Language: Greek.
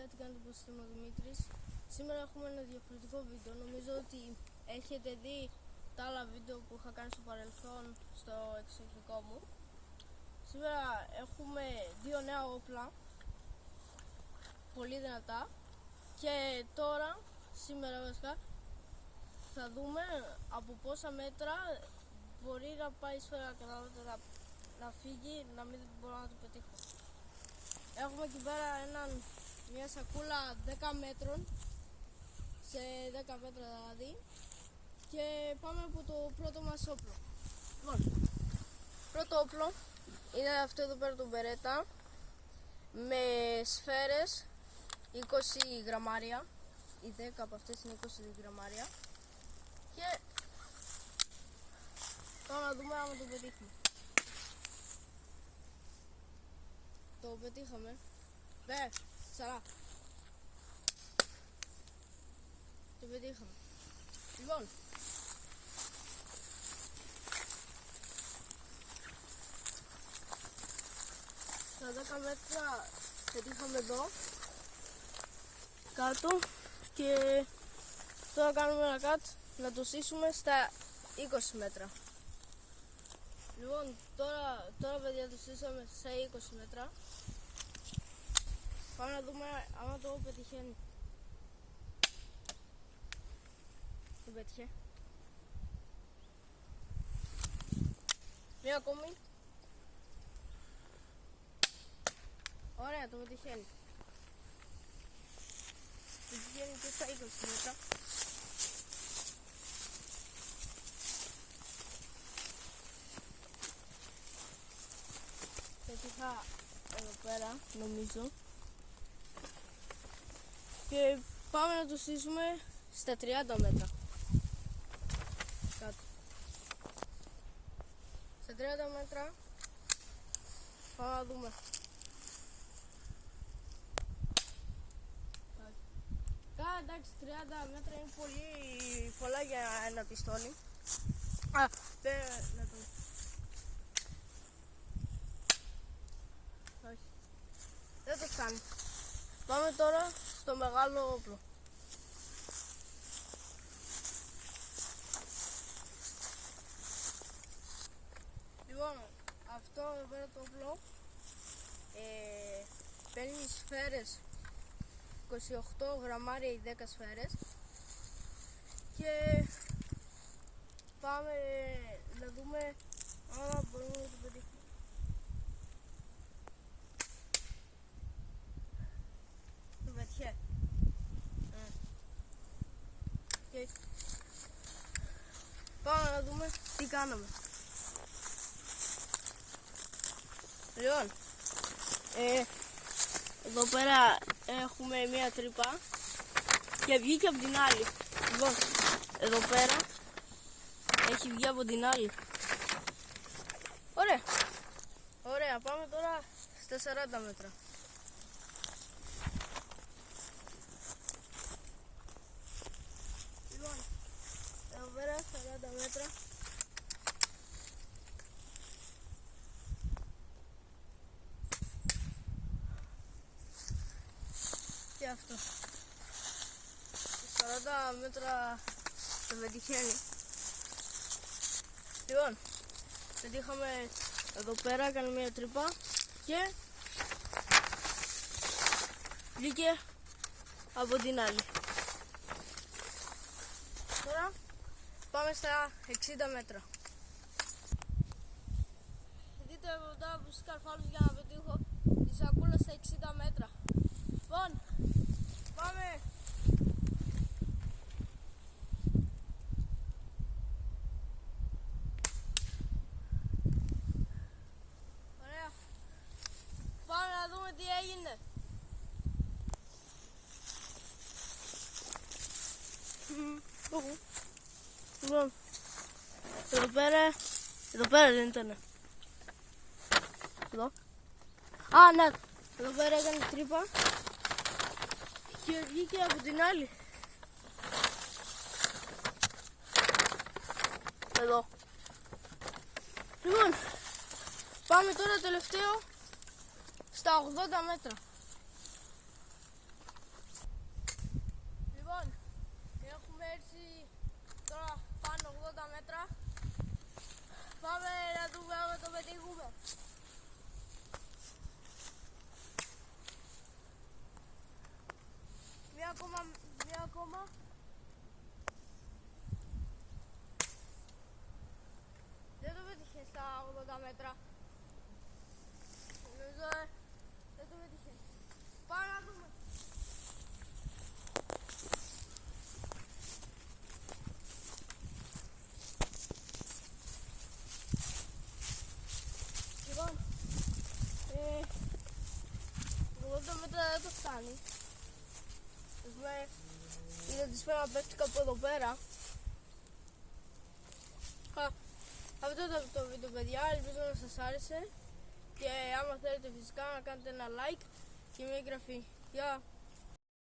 παιδιά, τι κάνετε, πως είμαι ο Δημήτρης. Σήμερα έχουμε ένα διαφορετικό βίντεο. Νομίζω ότι έχετε δει τα άλλα βίντεο που είχα κάνει στο παρελθόν στο εξοχικό μου. Σήμερα έχουμε δύο νέα όπλα, πολύ δυνατά. Και τώρα, σήμερα βασικά, θα δούμε από πόσα μέτρα μπορεί να πάει η σφαίρα να φύγει, να μην μπορώ να το πετύχω. Έχουμε εκεί πέρα μια σακούλα 10 μέτρων, σε 10 μέτρα δηλαδή, και πάμε από το πρώτο μας όπλο. Λοιπόν, πρώτο όπλο είναι αυτό εδώ πέρα, το Beretta, με σφαίρες 20 γραμμάρια, οι 10 από αυτές είναι 20 γραμμάρια, και πάμε να δούμε άμα το πετύχουμε. Το πετύχαμε. Δε, σαρά. Το πετύχαμε. Λοιπόν, στα 10 μέτρα πετύχαμε εδώ κάτω, και τώρα κάνουμε ένα cut να το στήσουμε στα 20 μέτρα. Λοιπόν, τώρα παιδιά το στήσαμε στα 20 μέτρα. Πάμε να δούμε άμα το πετυχαίνει. Το πέτυχε. Μία ακόμη. Ωραία, το πετυχαίνει. Πετυχαίνει και στα 20 μέτρα. Πετύχα εδώ πέρα, νομίζω. Και πάμε να το στήσουμε στα 30 μέτρα. Κάτω. Στα 30 μέτρα πάμε να δούμε. Εντάξει, 30 μέτρα είναι πολλά για ένα πιστόλι. Να το... Όχι. Δεν το φτάνει. Πάμε τώρα στο μεγάλο όπλο. Λοιπόν, αυτό εδώ πέρα το όπλο παίρνει σφαίρες 28 γραμμάρια οι 10 σφαίρες, και πάμε να δούμε αν μπορούμε να το πετύχουμε. Το πετυχέ. Και πάμε να δούμε τι κάναμε. Λοιπόν, εδώ πέρα έχουμε μία τρύπα και βγήκε από την άλλη. Λοιπόν, εδώ πέρα έχει βγει από την άλλη. Ωραία. Ωραία, πάμε τώρα στα 40 μέτρα. Λοιπόν, εδώ πέρα 40 μέτρα. Και αυτό. 40 μέτρα το πετυχαίνει. Λοιπόν, πετύχαμε εδώ πέρα, έκανε μια τρύπα και βγήκε από την άλλη. Τώρα πάμε στα 60 μέτρα. Δείτε εδώ που σκαρφάλουμε για να πετύχω τη σακούλα στα 60 μέτρα. Λοιπόν, πάμε! Ωραία! Πάμε να δούμε τι έγινε! Λοιπόν, εδώ πέρα δεν ήταν. Εδώ. Α, ναι! Εδώ πέρα έκανε τρύπα και βγήκε από την άλλη. Εδώ. Λοιπόν, πάμε τώρα τελευταίο στα 80 μέτρα. Τώρα πάνω 80 μέτρα. Πάμε να δούμε άμα το πετύχουμε. Μία ακόμα. Δεν το πέτυχε στα 80 μέτρα. Νομίζω δεν το πέτυχε. Πάμε να δούμε. Λοιπόν, 80 μέτρα δεν το φτάνει. Είδα τη σφαίρα πέφτει κάπου εδώ πέρα. Αυτό ήταν το βίντεο, παιδιά, ελπίζω να σας άρεσε και άμα θέλετε φυσικά να κάνετε ένα like και μια εγγραφή. Γεια!